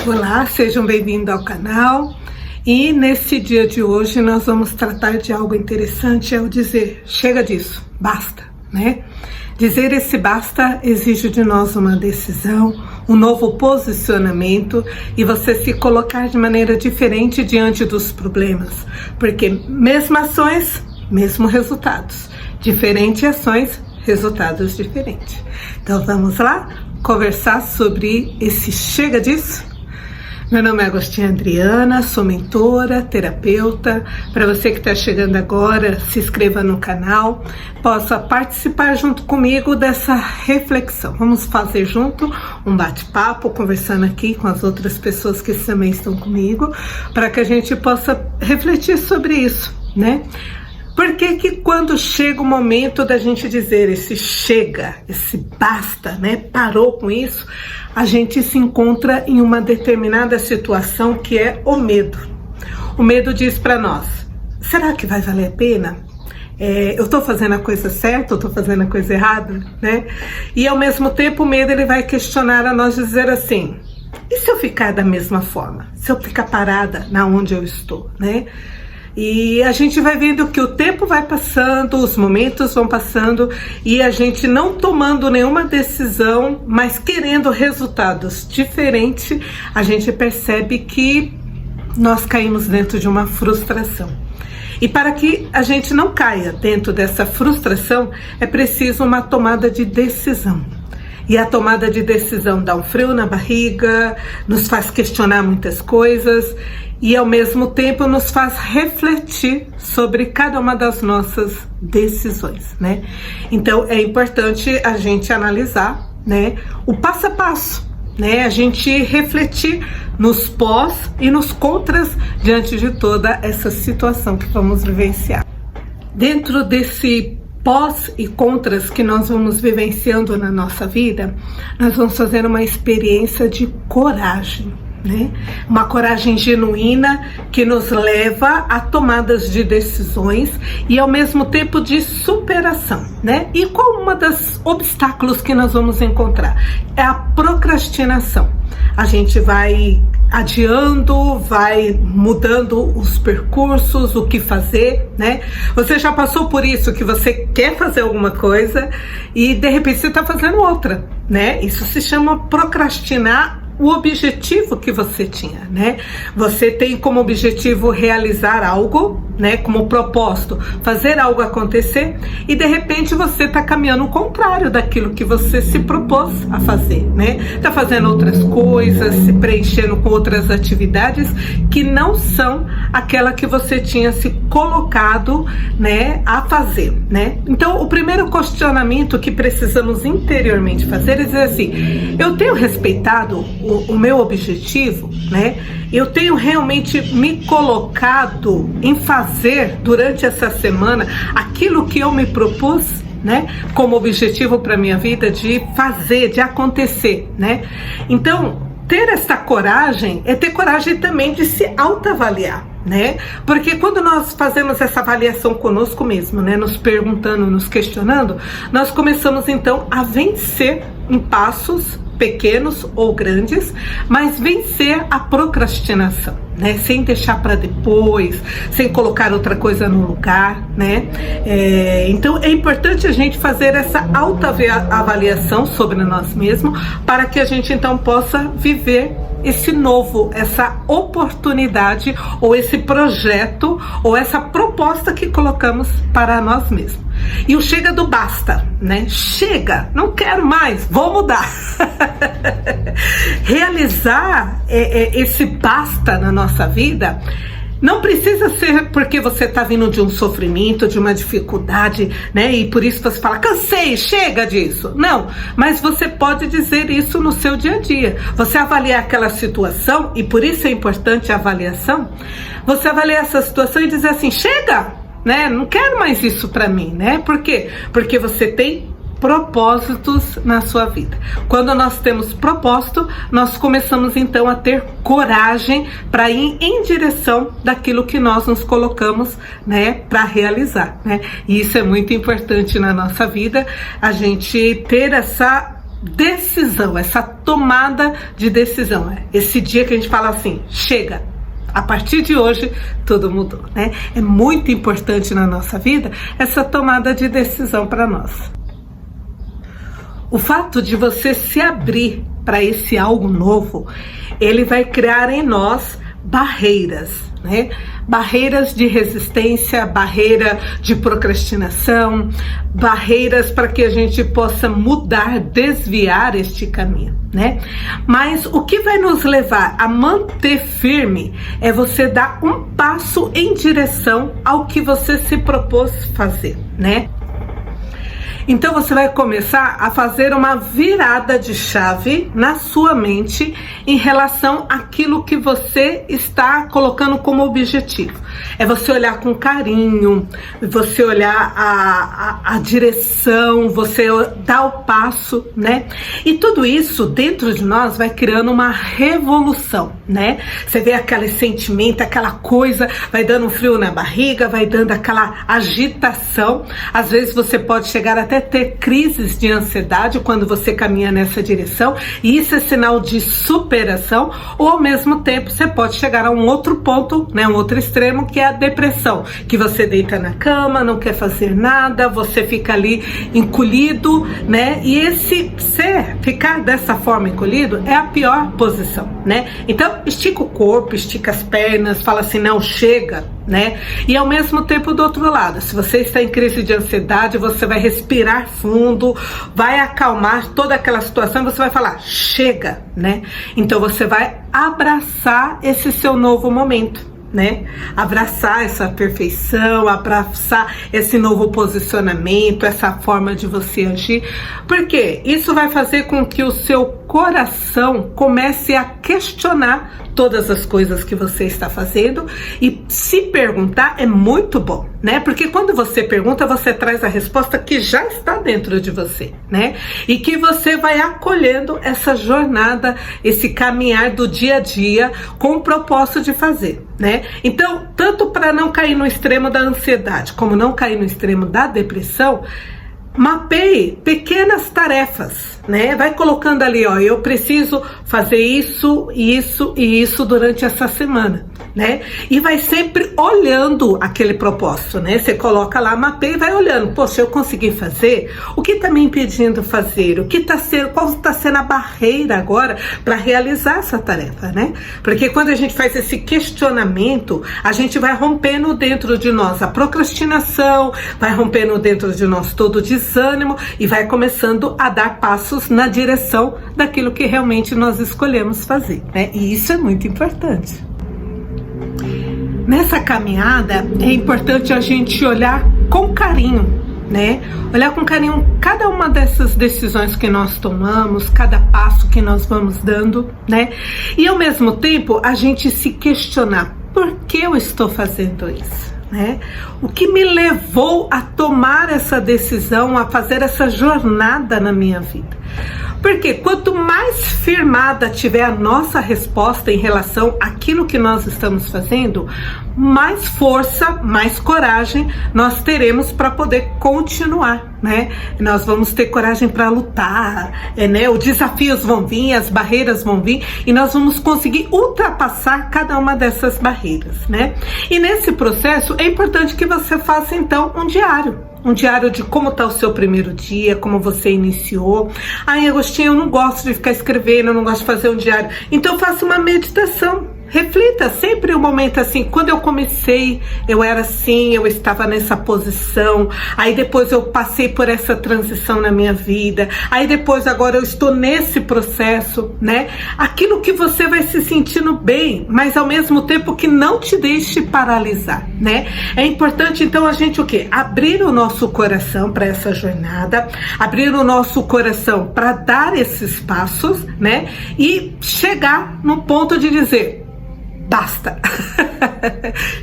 Olá, sejam bem-vindos ao canal. E nesse dia de hoje nós vamos tratar de algo interessante, é o dizer, chega disso, basta, né? Dizer esse basta exige de nós uma decisão, um novo posicionamento e você se colocar de maneira diferente diante dos problemas. Porque mesmas ações, mesmos resultados. Diferentes ações, resultados diferentes. Então vamos lá conversar sobre esse chega disso? Meu nome é Agostinha Adriana, sou mentora, terapeuta. Para você que está chegando agora, se inscreva no canal, possa participar junto comigo dessa reflexão. Vamos fazer junto um bate-papo, conversando aqui com as outras pessoas que também estão comigo, para que a gente possa refletir sobre isso, né? Por que quando chega o momento da gente dizer esse chega, esse basta, né? Parou com isso, a gente se encontra em uma determinada situação que é o medo. O medo diz para nós, será que vai valer a pena? Eu estou fazendo a coisa certa, eu estou fazendo a coisa errada, né? E ao mesmo tempo o medo ele vai questionar a nós, dizer assim, e se eu ficar da mesma forma? Se eu ficar parada na onde eu estou, né? E a gente vai vendo que o tempo vai passando, os momentos vão passando e a gente não tomando nenhuma decisão, mas querendo resultados diferentes, a gente percebe que nós caímos dentro de uma frustração. E para que a gente não caia dentro dessa frustração, é preciso uma tomada de decisão. E a tomada de decisão dá um frio na barriga, nos faz questionar muitas coisas e ao mesmo tempo nos faz refletir sobre cada uma das nossas decisões, né? Então é importante a gente analisar, né, o passo a passo, né? A gente refletir nos pós e nos contras diante de toda essa situação que vamos vivenciar. Dentro desse pós e contras que nós vamos vivenciando na nossa vida, nós vamos fazer uma experiência de coragem, né? Uma coragem genuína que nos leva a tomadas de decisões e ao mesmo tempo de superação, né? E qual uma dos obstáculos que nós vamos encontrar? É a procrastinação. A gente vai adiando, vai mudando os percursos, o que fazer, né? Você já passou por isso, que você quer fazer alguma coisa e de repente você está fazendo outra, né? Isso se chama procrastinar o objetivo que você tinha, né? Você tem como objetivo realizar algo, né? Como propósito, fazer algo acontecer e de repente você está caminhando o contrário daquilo que você se propôs a fazer, né? Tá fazendo outras coisas, se preenchendo com outras atividades que não são aquela que você tinha se colocado, né, a fazer, né? Então, o primeiro questionamento que precisamos interiormente fazer é dizer assim, eu tenho respeitado o meu objetivo, né? Eu tenho realmente me colocado em fazer durante essa semana aquilo que eu me propus, né, como objetivo para minha vida de fazer, de acontecer, né? Então, ter essa coragem é ter coragem também de se autoavaliar, né? Porque quando nós fazemos essa avaliação conosco mesmo, né, nos perguntando, nos questionando, nós começamos então a vencer em passos pequenos ou grandes, mas vencer a procrastinação, né? Sem deixar para depois, sem colocar outra coisa no lugar, né? Então é importante a gente fazer essa autoavaliação sobre nós mesmos para que a gente então possa viver esse novo, essa oportunidade ou esse projeto ou essa proposta que colocamos para nós mesmos. E o chega do basta, né? Chega, não quero mais, vou mudar. Realizar esse basta na nossa vida não precisa ser porque você está vindo de um sofrimento, de uma dificuldade, né? E por isso você fala, cansei, chega disso. Não, mas você pode dizer isso no seu dia a dia. Você avaliar aquela situação, e por isso é importante a avaliação, você avaliar essa situação e dizer assim, chega, né? Não quero mais isso para mim, né? Por quê? Porque você tem propósitos na sua vida. Quando nós temos propósito, nós começamos então a ter coragem para ir em direção daquilo que nós nos colocamos, né, para realizar, né? E isso é muito importante na nossa vida, a gente ter essa decisão, essa tomada de decisão. Esse dia que a gente fala assim, chega, a partir de hoje tudo mudou, né? É muito importante na nossa vida essa tomada de decisão para nós. O fato de você se abrir para esse algo novo, ele vai criar em nós barreiras, né? Barreiras de resistência, barreira de procrastinação, barreiras para que a gente possa mudar, desviar este caminho, né? Mas o que vai nos levar a manter firme é você dar um passo em direção ao que você se propôs fazer, né? Então você vai começar a fazer uma virada de chave na sua mente em relação àquilo que você está colocando como objetivo. É você olhar com carinho, você olhar a direção, você dar o passo, né? E tudo isso dentro de nós vai criando uma revolução, né? Você vê aquele sentimento, aquela coisa, vai dando um frio na barriga, vai dando aquela agitação. Às vezes você pode chegar até ter crises de ansiedade quando você caminha nessa direção, e isso é sinal de superação, ou ao mesmo tempo você pode chegar a um outro ponto, né, um outro extremo, que é a depressão, que você deita na cama, não quer fazer nada, você fica ali encolhido, né, e esse ficar dessa forma encolhido é a pior posição, né? Então estica o corpo, estica as pernas, fala assim, não, chega, né? E ao mesmo tempo do outro lado, se você está em crise de ansiedade, você vai respirar fundo, vai acalmar toda aquela situação e você vai falar, chega, né? Então você vai abraçar esse seu novo momento, né? Abraçar essa perfeição, abraçar esse novo posicionamento, essa forma de você agir, porque isso vai fazer com que o seu coração comece a questionar todas as coisas que você está fazendo, e se perguntar é muito bom, né? Porque quando você pergunta, você traz a resposta que já está dentro de você, né? E que você vai acolhendo essa jornada, esse caminhar do dia a dia com o propósito de fazer, né? Então, tanto para não cair no extremo da ansiedade, como não cair no extremo da depressão, mapeie pequenas tarefas, né? Vai colocando ali, ó, eu preciso fazer isso, isso e isso durante essa semana, né? E vai sempre olhando aquele propósito, né? Você coloca lá, mapeia e vai olhando. Poxa, eu consegui fazer? O que está me impedindo de fazer? O que está sendo, qual está sendo a barreira agora para realizar essa tarefa, né? Porque quando a gente faz esse questionamento, a gente vai rompendo dentro de nós a procrastinação, vai rompendo dentro de nós todo o desânimo e vai começando a dar passos na direção daquilo que realmente nós escolhemos fazer, né? E isso é muito importante. Nessa caminhada é importante a gente olhar com carinho, né? Olhar com carinho cada uma dessas decisões que nós tomamos, cada passo que nós vamos dando, né? E ao mesmo tempo a gente se questionar, por que eu estou fazendo isso? Né? O que me levou a tomar essa decisão, a fazer essa jornada na minha vida? Porque quanto mais firmada tiver a nossa resposta em relação àquilo que nós estamos fazendo, mais força, mais coragem nós teremos para poder continuar, né? Nós vamos ter coragem para lutar, né? Os desafios vão vir, as barreiras vão vir e nós vamos conseguir ultrapassar cada uma dessas barreiras, né? E nesse processo é importante que você faça então um diário de como está o seu primeiro dia, como você iniciou. Ai, Agostinho, eu não gosto de ficar escrevendo, eu não gosto de fazer um diário. Então faça uma meditação. Reflita sempre um momento assim, quando eu comecei, eu era assim, eu estava nessa posição, aí depois eu passei por essa transição na minha vida, aí depois agora eu estou nesse processo, né? Aquilo que você vai se sentindo bem, mas ao mesmo tempo que não te deixe paralisar, né? É importante então a gente o quê? Abrir o nosso coração para essa jornada, abrir o nosso coração para dar esses passos, né? E chegar no ponto de dizer, basta,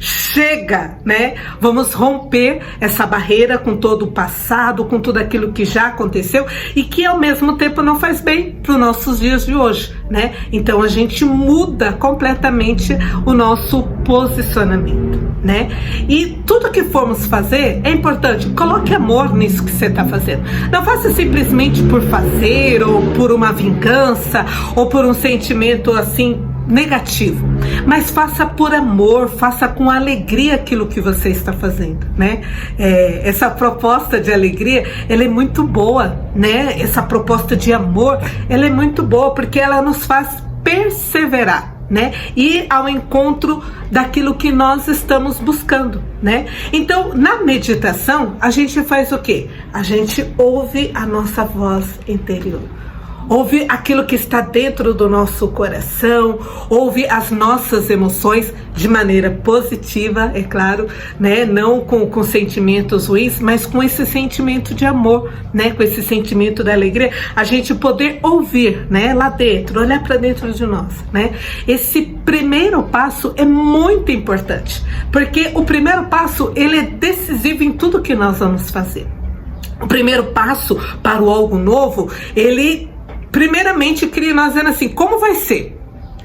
chega, né? Vamos romper essa barreira com todo o passado, com tudo aquilo que já aconteceu e que ao mesmo tempo não faz bem para os nossos dias de hoje, né? Então a gente muda completamente o nosso posicionamento. né? E tudo que formos fazer é importante, coloque amor nisso que você está fazendo. Não faça simplesmente por fazer, ou por uma vingança, ou por um sentimento assim negativo, mas faça por amor, faça com alegria aquilo que você está fazendo, né? Essa proposta de alegria, ela é muito boa, né? Essa proposta de amor, ela é muito boa, porque ela nos faz perseverar, né? E ao encontro daquilo que nós estamos buscando, né? Então, na meditação, a gente faz o quê? A gente ouve a nossa voz interior. Ouve aquilo que está dentro do nosso coração, ouve as nossas emoções de maneira positiva, é claro, né? Não com sentimentos ruins, mas com esse sentimento de amor, né? Com esse sentimento da alegria, a gente poder ouvir, né? Lá dentro, olhar para dentro de nós, né? Esse primeiro passo é muito importante, porque o primeiro passo, ele é decisivo em tudo que nós vamos fazer. O primeiro passo para o algo novo, ele primeiramente cria nós dizendo assim, como vai ser,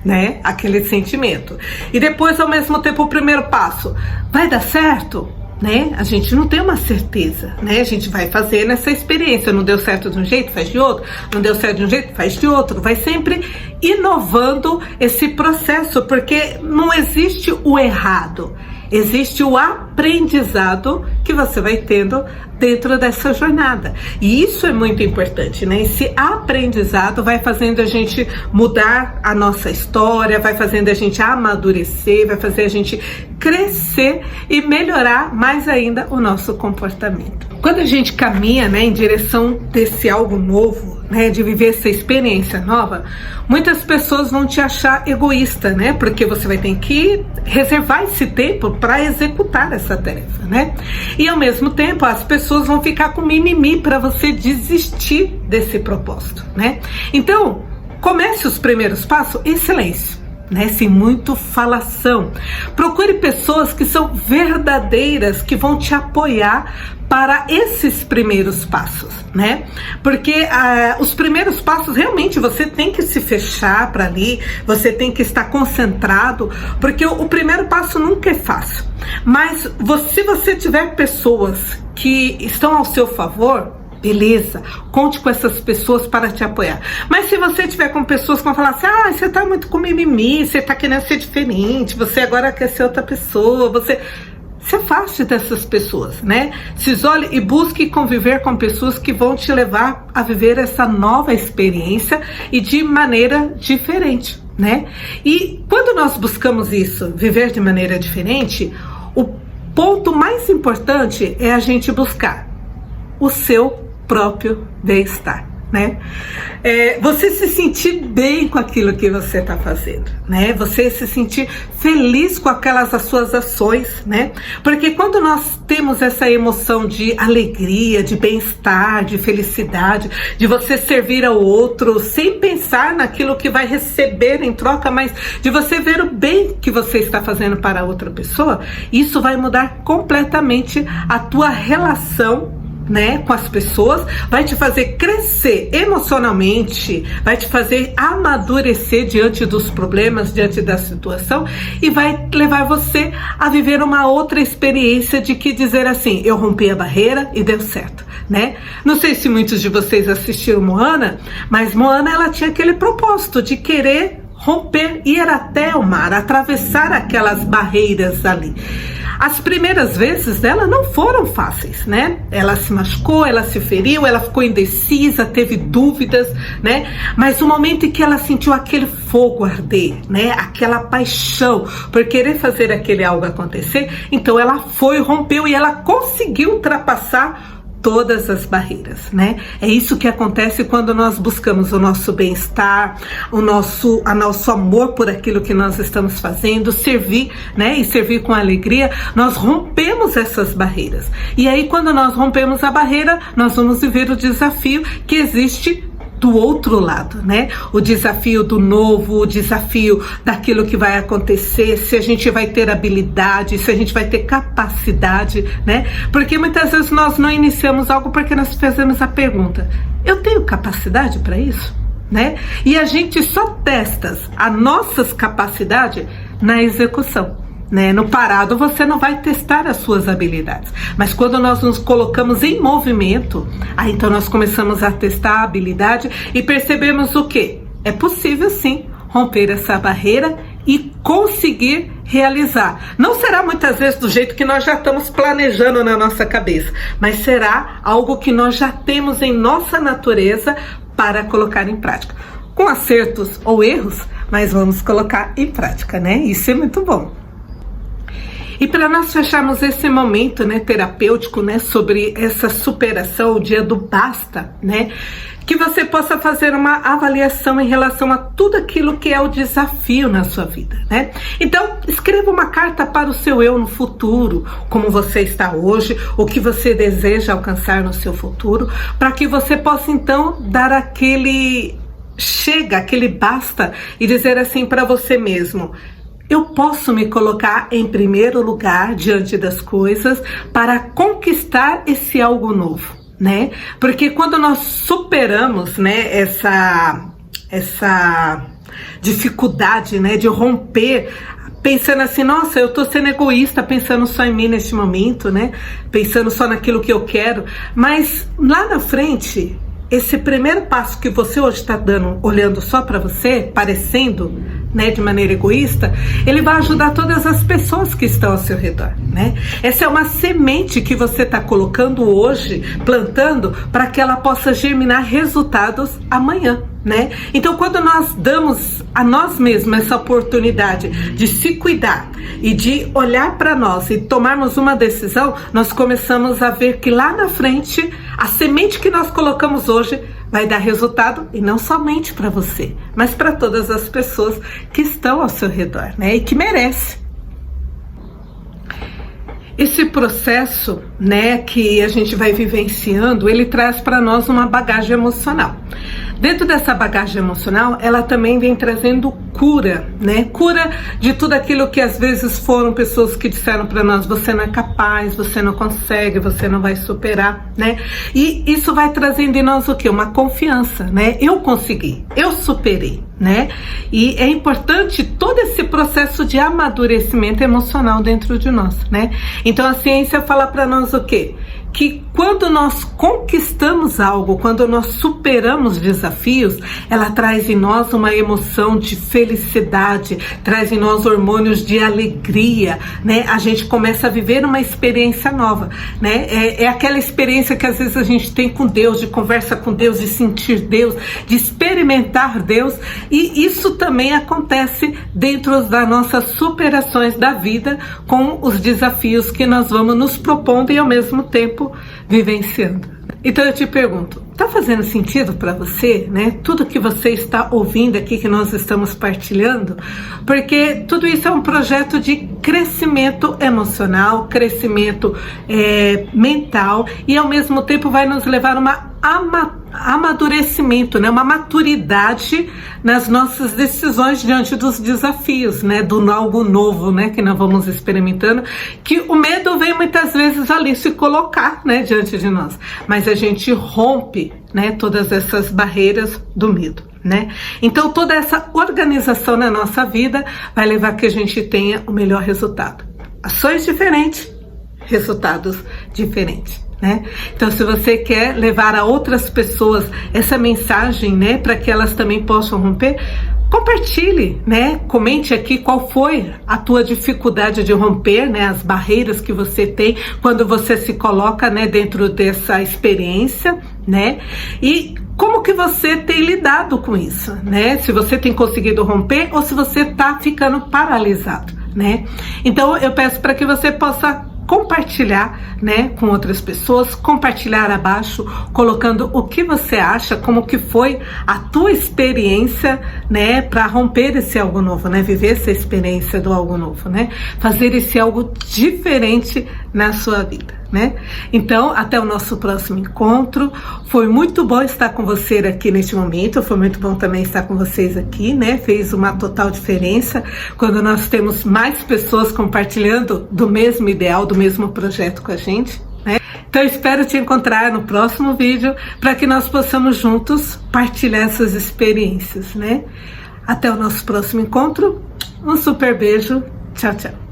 né, aquele sentimento. E depois, ao mesmo tempo, o primeiro passo, vai dar certo? Né? A gente não tem uma certeza, né? A gente vai fazer nessa experiência, não deu certo de um jeito, faz de outro, não deu certo de um jeito, faz de outro, vai sempre inovando esse processo, porque não existe o errado, existe o aprendizado que você vai tendo dentro dessa jornada. E isso é muito importante, né? Esse aprendizado vai fazendo a gente mudar a nossa história, vai fazendo a gente amadurecer, vai fazer a gente crescer e melhorar mais ainda o nosso comportamento. Quando a gente caminha, né, em direção desse algo novo, né, de viver essa experiência nova, muitas pessoas vão te achar egoísta, né? Porque você vai ter que reservar esse tempo para executar essa tarefa, né? E ao mesmo tempo as pessoas vão ficar com mimimi para você desistir desse propósito, né? Então, comece os primeiros passos em silêncio, né? Sem muito falação. Procure pessoas que são verdadeiras, que vão te apoiar para esses primeiros passos, né? Porque os primeiros passos realmente você tem que se fechar para ali, você tem que estar concentrado, porque o primeiro passo nunca é fácil. Mas se você tiver pessoas que estão ao seu favor, beleza, conte com essas pessoas para te apoiar. Mas se você tiver com pessoas que vão falar assim, você tá muito com mimimi, você tá querendo ser diferente, você agora quer ser outra pessoa, se afaste dessas pessoas, né? Se isole e busque conviver com pessoas que vão te levar a viver essa nova experiência e de maneira diferente, né? E quando nós buscamos isso, viver de maneira diferente, o ponto mais importante é a gente buscar o seu próprio bem-estar, né? Você se sentir bem com aquilo que você está fazendo, né? Você se sentir feliz com aquelas as suas ações, né? Porque quando nós temos essa emoção de alegria, de bem-estar, de felicidade, de você servir ao outro sem pensar naquilo que vai receber em troca, mas de você ver o bem que você está fazendo para outra pessoa, isso vai mudar completamente a tua relação, né, com as pessoas, vai te fazer crescer emocionalmente, vai te fazer amadurecer diante dos problemas, diante da situação, e vai levar você a viver uma outra experiência de que dizer assim, eu rompi a barreira e deu certo, né? Não sei se muitos de vocês assistiram Moana, mas Moana, ela tinha aquele propósito de querer romper, ir até o mar, atravessar aquelas barreiras ali. As primeiras vezes dela não foram fáceis, né? Ela se machucou, ela se feriu, ela ficou indecisa, teve dúvidas, né? Mas o momento em que ela sentiu aquele fogo arder, né? Aquela paixão por querer fazer aquele algo acontecer, então ela foi, rompeu e ela conseguiu ultrapassar todas as barreiras, né? É isso que acontece quando nós buscamos o nosso bem-estar, o nosso amor por aquilo que nós estamos fazendo, servir, né? E servir com alegria, nós rompemos essas barreiras. E aí, quando nós rompemos a barreira, nós vamos viver o desafio que existe do outro lado, né? O desafio do novo, o desafio daquilo que vai acontecer, se a gente vai ter habilidade, se a gente vai ter capacidade, né? Porque muitas vezes nós não iniciamos algo porque nós fazemos a pergunta, eu tenho capacidade para isso, né? E a gente só testa as nossas capacidades na execução, né? No parado você não vai testar as suas habilidades, mas quando nós nos colocamos em movimento, aí então nós começamos a testar a habilidade e percebemos o quê? É possível sim romper essa barreira e conseguir realizar. Não será muitas vezes do jeito que nós já estamos planejando na nossa cabeça, mas será algo que nós já temos em nossa natureza para colocar em prática. Com acertos ou erros, mas vamos colocar em prática, né? Isso é muito bom. E para nós fecharmos esse momento, né, terapêutico, né, sobre essa superação, o dia do basta, né, que você possa fazer uma avaliação em relação a tudo aquilo que é o desafio na sua vida, né? Então, escreva uma carta para o seu eu no futuro, como você está hoje, o que você deseja alcançar no seu futuro, para que você possa então dar aquele basta e dizer assim para você mesmo: eu posso me colocar em primeiro lugar diante das coisas para conquistar esse algo novo, né? Porque quando nós superamos, né, essa dificuldade, né, de romper, pensando assim, nossa, eu tô sendo egoísta, pensando só em mim neste momento, né? Pensando só naquilo que eu quero, mas lá na frente, esse primeiro passo que você hoje está dando, olhando só para você, parecendo, né, de maneira egoísta, ele vai ajudar todas as pessoas que estão ao seu redor, né? Essa é uma semente que você está colocando hoje, plantando, para que ela possa germinar resultados amanhã, né? Então, quando nós damos a nós mesmos essa oportunidade de se cuidar e de olhar para nós e tomarmos uma decisão, nós começamos a ver que lá na frente, a semente que nós colocamos hoje vai dar resultado, e não somente para você, mas para todas as pessoas que estão ao seu redor, né? E que merecem. Esse processo, né, que a gente vai vivenciando, ele traz para nós uma bagagem emocional. Dentro dessa bagagem emocional, ela também vem trazendo cura, né? Cura de tudo aquilo que às vezes foram pessoas que disseram para nós: você não é capaz, você não consegue, você não vai superar, né? E isso vai trazendo em nós o quê? Uma confiança, né? Eu consegui, eu superei, né? E é importante todo esse processo de amadurecimento emocional dentro de nós, né? Então a ciência fala para nós o quê? Que quando nós conquistamos algo, quando nós superamos desafios, ela traz em nós uma emoção de felicidade, traz em nós hormônios de alegria, né? A gente começa a viver uma experiência nova, né? É aquela experiência que às vezes a gente tem com Deus, de conversa com Deus, de sentir Deus, de experimentar Deus, e isso também acontece dentro das nossas superações da vida, com os desafios que nós vamos nos propondo e ao mesmo tempo vivenciando. Então eu te pergunto, tá fazendo sentido para você, né? Tudo que você está ouvindo aqui, que nós estamos partilhando? Porque tudo isso é um projeto de crescimento emocional, crescimento mental, e ao mesmo tempo vai nos levar a uma amadurecimento, né? Uma maturidade nas nossas decisões diante dos desafios, né? Do algo novo, né? Que nós vamos experimentando, que o medo vem muitas vezes ali se colocar, né? Diante de nós, mas a gente rompe, né? Todas essas barreiras do medo, né? Então toda essa organização na nossa vida vai levar a que a gente tenha o melhor resultado. Ações diferentes, resultados diferentes, né? Então, se você quer levar a outras pessoas essa mensagem, né, para que elas também possam romper, compartilhe, né? Comente aqui qual foi a tua dificuldade de romper, né? As barreiras que você tem quando você se coloca, né, dentro dessa experiência, né? E como que você tem lidado com isso, né? Se você tem conseguido romper ou se você tá ficando paralisado, né? Então, eu peço para que você possa compartilhar, né, com outras pessoas, compartilhar abaixo, colocando o que você acha, como que foi a tua experiência, né, para romper esse algo novo, né, viver essa experiência do algo novo, né, fazer esse algo diferente na sua vida, né. Então, até o nosso próximo encontro. Foi muito bom estar com você aqui neste momento, foi muito bom também estar com vocês aqui, né, fez uma total diferença quando nós temos mais pessoas compartilhando do mesmo ideal, do mesmo projeto com a gente, né? Então eu espero te encontrar no próximo vídeo para que nós possamos juntos partilhar essas experiências, né? Até o nosso próximo encontro, um super beijo, tchau, tchau.